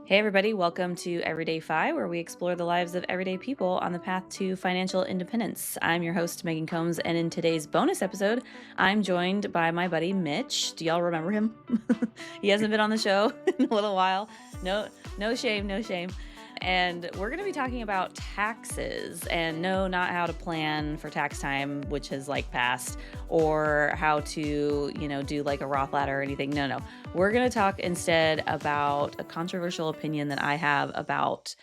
Hey, everybody, welcome to EverydayFI, where we explore the lives of everyday people on the path to financial independence. I'm your host, Megan Combs, and in today's bonus episode, I'm joined by my buddy Mitch. Do y'all remember him? He hasn't been on the show in a little while. No shame, no shame. And we're going to be talking about taxes, and no, not how to plan for tax time, which has passed, or how to, do like a Roth ladder or anything. No. We're going to talk instead about a controversial opinion that I have about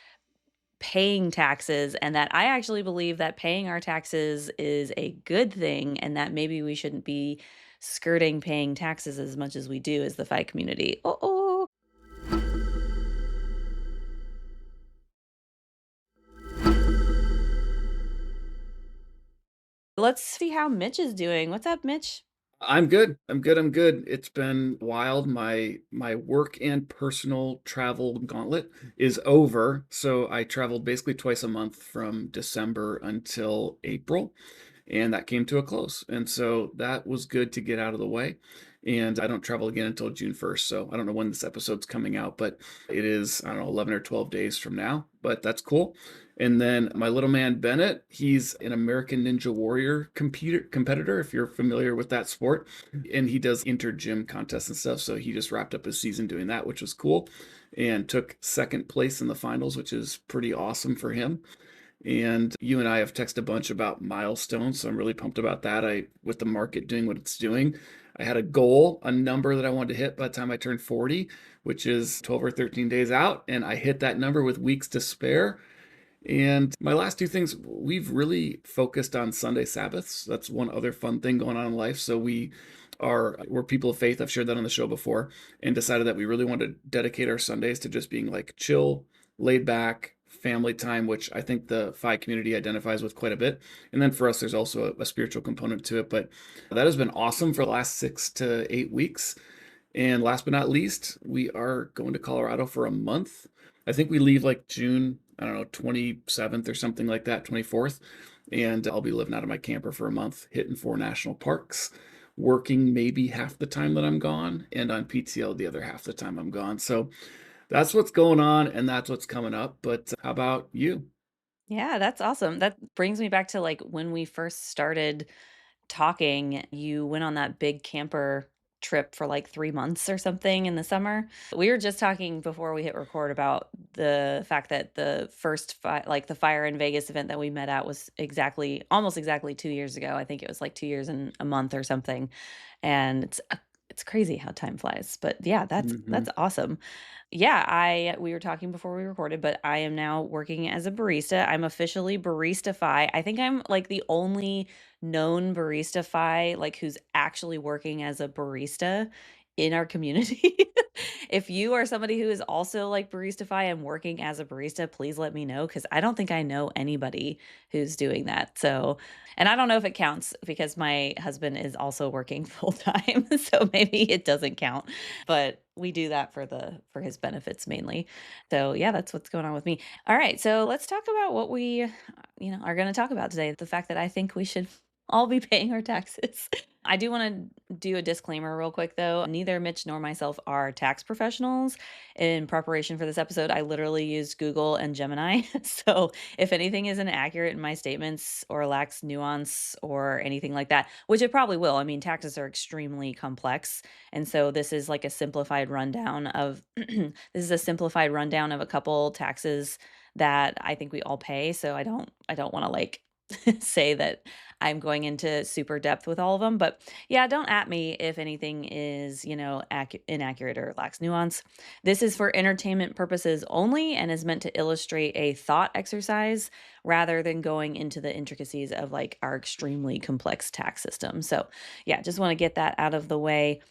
paying taxes, and that I actually believe that paying our taxes is a good thing, and that maybe we shouldn't be skirting paying taxes as much as we do as the FI community. Let's see how Mitch is doing. What's up, Mitch? I'm good. I'm good. It's been wild. My work and personal travel gauntlet is over. So I traveled basically twice a month from December until April, and that came to a close. And so that was good to get out of the way. And I don't travel again until June 1st. So I don't know when this episode's coming out, but it is, I don't know, 11 or 12 days from now. But that's cool. And then my little man Bennett, he's an American Ninja Warrior competitor, if you're familiar with that sport. And he does inter gym contests and stuff. So he just wrapped up his season doing that, which was cool, and took second place in the finals, which is pretty awesome for him. And you and I have texted a bunch about milestones, so I'm really pumped about that. With the market doing what it's doing, I had a goal, a number that I wanted to hit by the time I turned 40, which is 12 or 13 days out, and I hit that number with weeks to spare. And my last two things, we've really focused on Sunday Sabbaths. That's one other fun thing going on in life. So we're people of faith. I've shared that on the show before, and decided that we really want to dedicate our Sundays to just being like chill, laid back, family time, which I think the FI community identifies with quite a bit. And then for us, there's also a spiritual component to it. But that has been awesome for the last 6 to 8 weeks. And last but not least, we are going to Colorado for a month. I think we leave like June, I don't know, 27th or something like that, 24th. And I'll be living out of my camper for a month, hitting 4 national parks, working maybe half the time that I'm gone, and on PTO the other half the time I'm gone. So that's what's going on, and that's what's coming up. But how about you? Yeah, that's awesome. That brings me back to when we first started talking, you went on that big camper trip for 3 months or something in the summer. We were just talking before we hit record about the fact that the first the Fire in Vegas event that we met at was almost exactly 2 years ago. I think it was 2 years and a month or something. And it's crazy how time flies. But yeah, that's Hmm. awesome. Yeah, we were talking before we recorded, but I am now working as a barista. I'm officially barista-fi. I think I'm the only known barista-fi who's actually working as a barista in our community. If you are somebody who is also barista-fi and working as a barista, please let me know, because I don't think I know anybody who's doing that. So, and I don't know if it counts because my husband is also working full time, so maybe it doesn't count, but we do that for his benefits mainly. So, yeah, that's what's going on with me. All right, so let's talk about what we, are going to talk about today. The fact that I think we should all be paying our taxes. I do want to do a disclaimer real quick though. Neither Mitch nor myself are tax professionals. In preparation for this episode, I literally used Google and Gemini. So if anything is inaccurate in my statements or lacks nuance or anything like that, which it probably will. I mean, taxes are extremely complex. And so this is a simplified rundown of this is a simplified rundown of a couple taxes that I think we all pay. So I don't want to say that I'm going into super depth with all of them, but yeah, don't at me if anything is, inaccurate or lacks nuance. This is for entertainment purposes only and is meant to illustrate a thought exercise rather than going into the intricacies of our extremely complex tax system. So, yeah, just want to get that out of the way.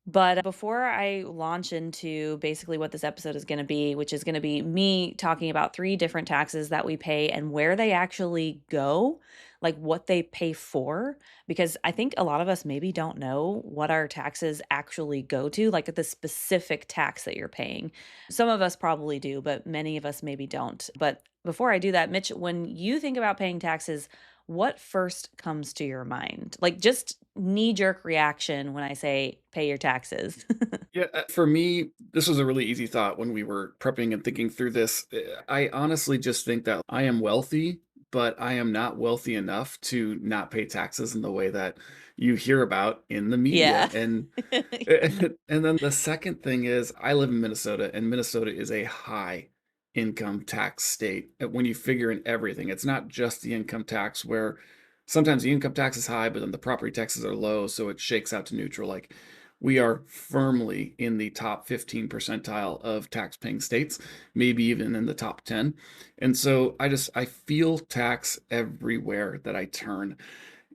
But before I launch into basically what this episode is going to be, which is going to be me talking about three different taxes that we pay and where they actually go, like what they pay for, because I think a lot of us maybe don't know what our taxes actually go to, like the specific tax that you're paying. Some of us probably do, but many of us maybe don't. But before I do that, Mitch, when you think about paying taxes, what first comes to your mind? Like just knee-jerk reaction when I say pay your taxes. Yeah, for me, this was a really easy thought when we were prepping and thinking through this. I honestly just think that I am wealthy, but I am not wealthy enough to not pay taxes in the way that you hear about in the media. Yeah. And and then the second thing is I live in Minnesota, and Minnesota is a high income tax state. When you figure in everything, it's not just the income tax where sometimes the income tax is high, but then the property taxes are low, so it shakes out to neutral. Like we are firmly in the top 15 percentile of tax paying states, maybe even in the top 10. And so I feel tax everywhere that I turn.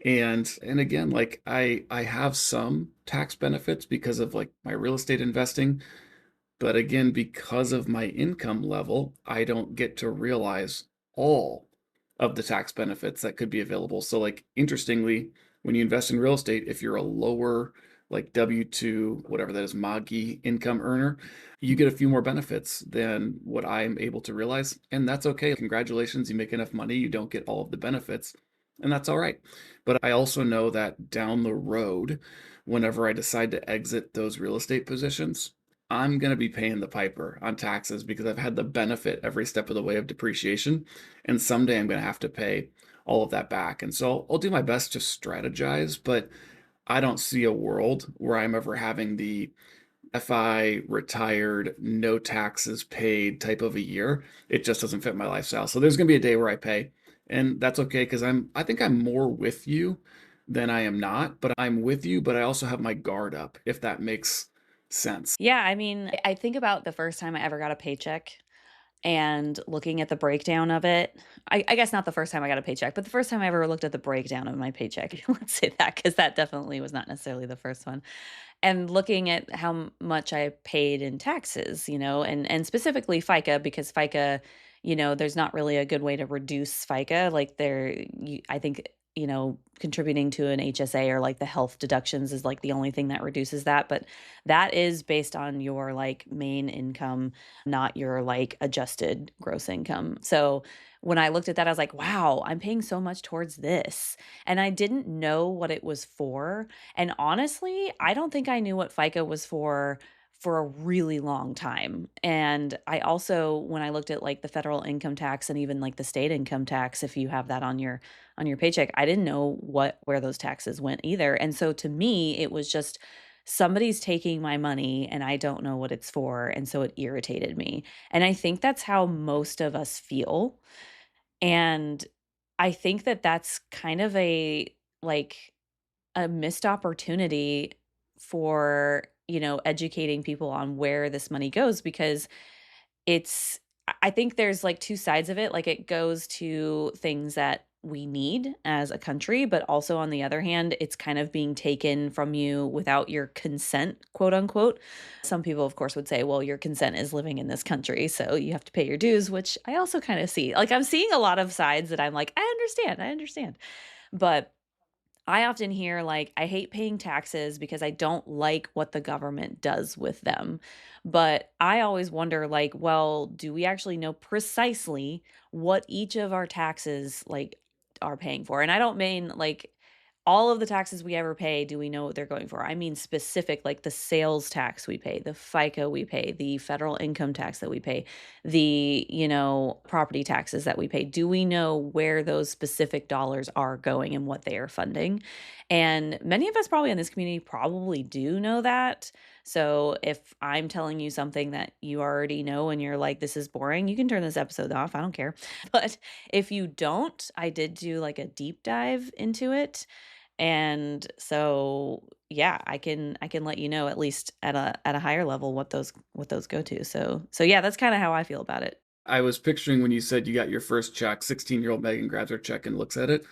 And again, like I have some tax benefits because of like my real estate investing, but again, because of my income level, I don't get to realize all of the tax benefits that could be available. So, like, interestingly, when you invest in real estate, if you're a lower, like W-2, whatever that is, MAGI income earner, you get a few more benefits than what I'm able to realize. And that's okay. Congratulations, you make enough money, you don't get all of the benefits. And that's all right. But I also know that down the road, whenever I decide to exit those real estate positions, I'm going to be paying the piper on taxes because I've had the benefit every step of the way of depreciation. And someday I'm going to have to pay all of that back. And so I'll do my best to strategize, but I don't see a world where I'm ever having the FI retired, no taxes paid type of a year. It just doesn't fit my lifestyle. So there's going to be a day where I pay, and that's okay because I think I'm more with you than I am not, but I'm with you, but I also have my guard up, if that makes sense. Yeah, I mean, I think about the first time I ever got a paycheck and looking at the breakdown of it. I guess not the first time I got a paycheck, but the first time I ever looked at the breakdown of my paycheck. Let's say that, because that definitely was not necessarily the first one. And looking at how much I paid in taxes, and specifically FICA, because FICA, there's not really a good way to reduce FICA. Like I think, contributing to an HSA or like the health deductions is like the only thing that reduces that. But that is based on your like main income, not your like adjusted gross income. So when I looked at that, I was like, wow, I'm paying so much towards this. And I didn't know what it was for. And honestly, I don't think I knew what FICA was for a really long time. And I also, when I looked at like the federal income tax and even like the state income tax, if you have that on your paycheck, I didn't know where those taxes went either. And so to me, it was just somebody's taking my money and I don't know what it's for. And so it irritated me. And I think that's how most of us feel. And I think that that's kind of like a missed opportunity for, educating people on where this money goes because I think there's like two sides of it. Like it goes to things that we need as a country, but also on the other hand, it's kind of being taken from you without your consent, quote unquote. Some people, of course, would say, well, your consent is living in this country, so you have to pay your dues, which I also kind of see. Like I'm seeing a lot of sides that I'm like, I understand. But I often hear like, I hate paying taxes because I don't like what the government does with them. But I always wonder, like, well, do we actually know precisely what each of our taxes like are paying for? And I don't mean like all of the taxes we ever pay, do we know what they're going for? I mean specific, like the sales tax we pay, the FICA we pay, the federal income tax that we pay, the, property taxes that we pay. Do we know where those specific dollars are going and what they are funding? And many of us probably in this community probably do know that. So if I'm telling you something that you already know and you're like, this is boring, you can turn this episode off. I don't care. But if you don't, I did do like a deep dive into it, and so, yeah, I can let you know at least at a higher level what those go to. So yeah, that's kinda how I feel about it. I was picturing when you said you got your first check, 16-year-old Megan grabs her check and looks at it.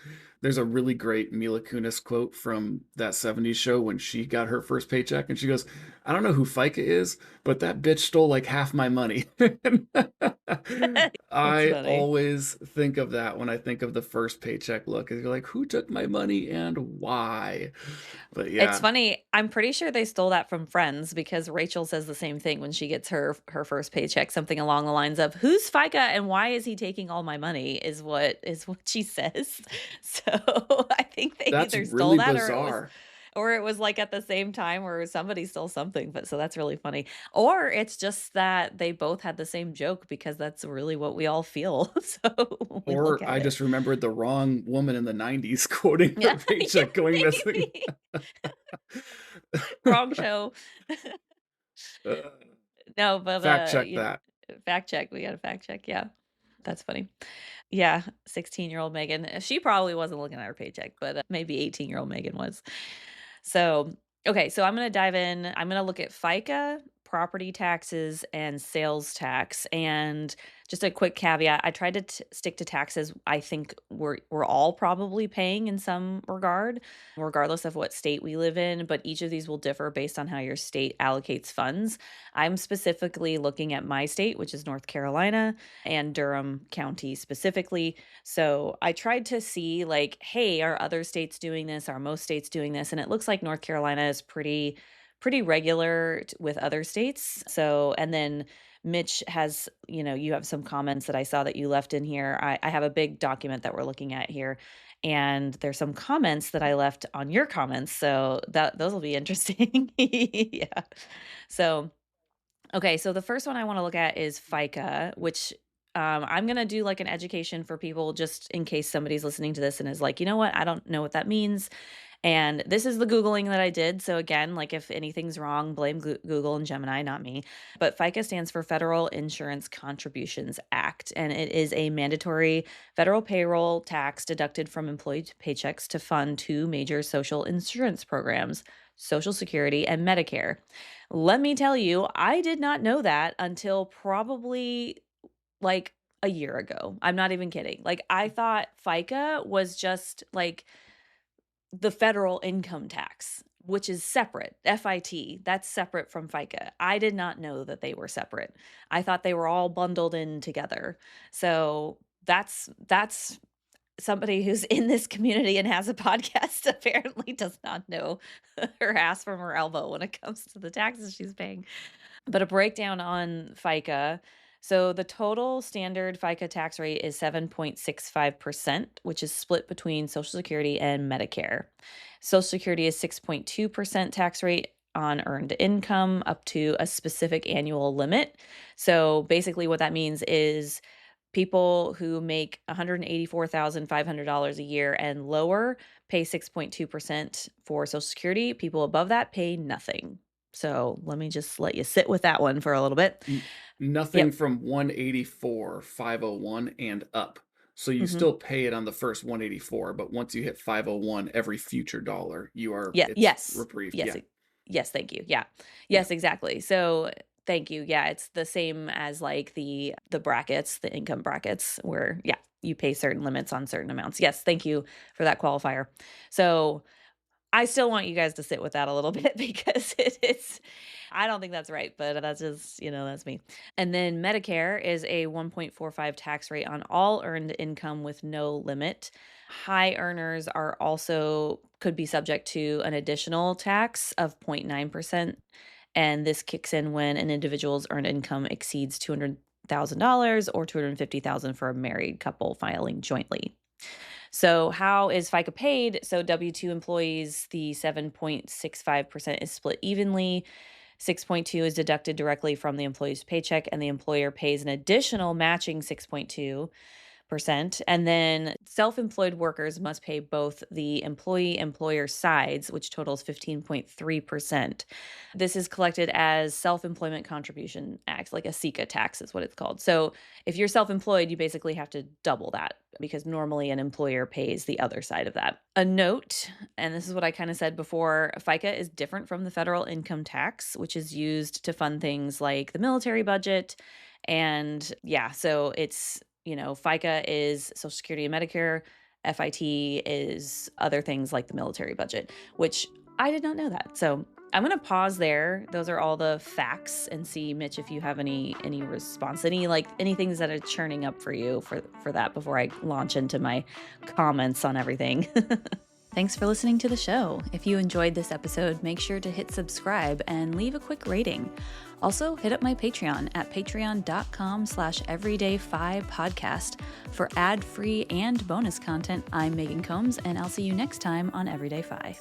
There's a really great Mila Kunis quote from that 70s show when she got her first paycheck, and she goes, I don't know who FICA is, but that bitch stole like half my money. That's I funny. always think of that when I think of the first paycheck look. And you're like, who took my money and why? But It's yeah, funny, I'm pretty sure they stole that from Friends because Rachel says the same thing when she gets her first paycheck, something along the lines of, "Who's FICA and why is he taking all my money?" is what she says. So, I think they that's either stole really that or it was bizarre. Or it was like at the same time where somebody stole something, but so that's really funny. Or it's just that they both had the same joke because that's really what we all feel. So when we look Or at I it. just remembered the wrong woman in the 90s quoting Yeah, her yeah, paycheck going missing. maybe. Wrong show. Uh, No, but, Fact check that. fact check, we gotta fact check, yeah. That's funny. Yeah, 16-year-old Megan, she probably wasn't looking at her paycheck, but, maybe 18-year-old Megan was. So, okay, so I'm gonna dive in. I'm gonna look at FICA, property taxes, and sales tax. And just a quick caveat, I tried to stick to taxes I think we're all probably paying in some regard, regardless of what state we live in, but each of these will differ based on how your state allocates funds. I'm specifically looking at my state, which is North Carolina, and Durham County specifically. So I tried to see like, hey, are other states doing this? Are most states doing this? And it looks like North Carolina is pretty regular with other states. So, and then Mitch has, you have some comments that I saw that you left in here. I have a big document that we're looking at here, and there's some comments that I left on your comments. So that those will be interesting. Yeah. So okay, so the first one I wanna look at is FICA, which, I'm gonna do, like, an education for people just in case somebody's listening to this and is like, "You know what? I don't know what that means." And this is the Googling that I did, so again, like, if anything's wrong, blame Google and Gemini, not me. But FICA stands for Federal Insurance Contributions Act, and it is a mandatory federal payroll tax deducted from employee paychecks to fund 2 major social insurance programs, Social Security and Medicare. Let me tell you, I did not know that until probably like a year ago. I'm not even kidding. Like I thought FICA was just like the federal income tax, which is separate. FIT, that's separate from FICA. I did not know that they were separate. I thought they were all bundled in together. So that's somebody who's in this community and has a podcast apparently does not know her ass from her elbow when it comes to the taxes she's paying. But a breakdown on FICA. So the total standard FICA tax rate is 7.65%, which is split between Social Security and Medicare. Social Security is 6.2% tax rate on earned income up to a specific annual limit. So basically, what that means is people who make $184,500 a year and lower pay 6.2% for Social Security. People above that pay nothing. So let me just let you sit with that one for a little bit. N Nothing Yep. from 184,501 and up. So you Mhm. still pay it on the first 184, but once you hit 501, every future dollar, Yeah, it's yes. reprieved. Yes, Yeah, yes, thank you. Yeah. yeah. Yes, exactly. So, thank you. Yeah, it's the same as, like, the brackets, the income brackets where, yeah, you pay certain limits on certain amounts. Yes, thank you for that qualifier. So, I still want you guys to sit with that a little bit because it is I don't think that's right, but that's just, that's me. And then Medicare is a 1.45 tax rate on all earned income with no limit. High earners are also could be subject to an additional tax of 0.9%, and this kicks in when an individual's earned income exceeds $200,000 or 250,000 for a married couple filing jointly. So, how is FICA paid? So, W-2 employees, the 7.65% is split evenly. 6.2 is deducted directly from the employee's paycheck, and the employer pays an additional matching 6.2%. And then self employed workers must pay both the employee employer sides, which totals 15.3%. This is collected as self employment contribution acts, like a SECA tax is what it's called. So if you're self employed, you basically have to double that because normally an employer pays the other side of that. A note, and this is what I kind of said before, FICA is different from the federal income tax, which is used to fund things like the military budget. And yeah, so it's, FICA is Social Security and Medicare. FIT is other things like the military budget, which I did not know that. So I'm gonna pause there. Those are all the facts, and see, Mitch, if you have any response, any things that are churning up for you for that before I launch into my comments on everything. Thanks for listening to the show. If you enjoyed this episode, make sure to hit subscribe and leave a quick rating. Also, hit up my Patreon at patreon.com/everydayfi podcast for ad-free and bonus content. I'm Megan Combs, and I'll see you next time on Everyday Fi.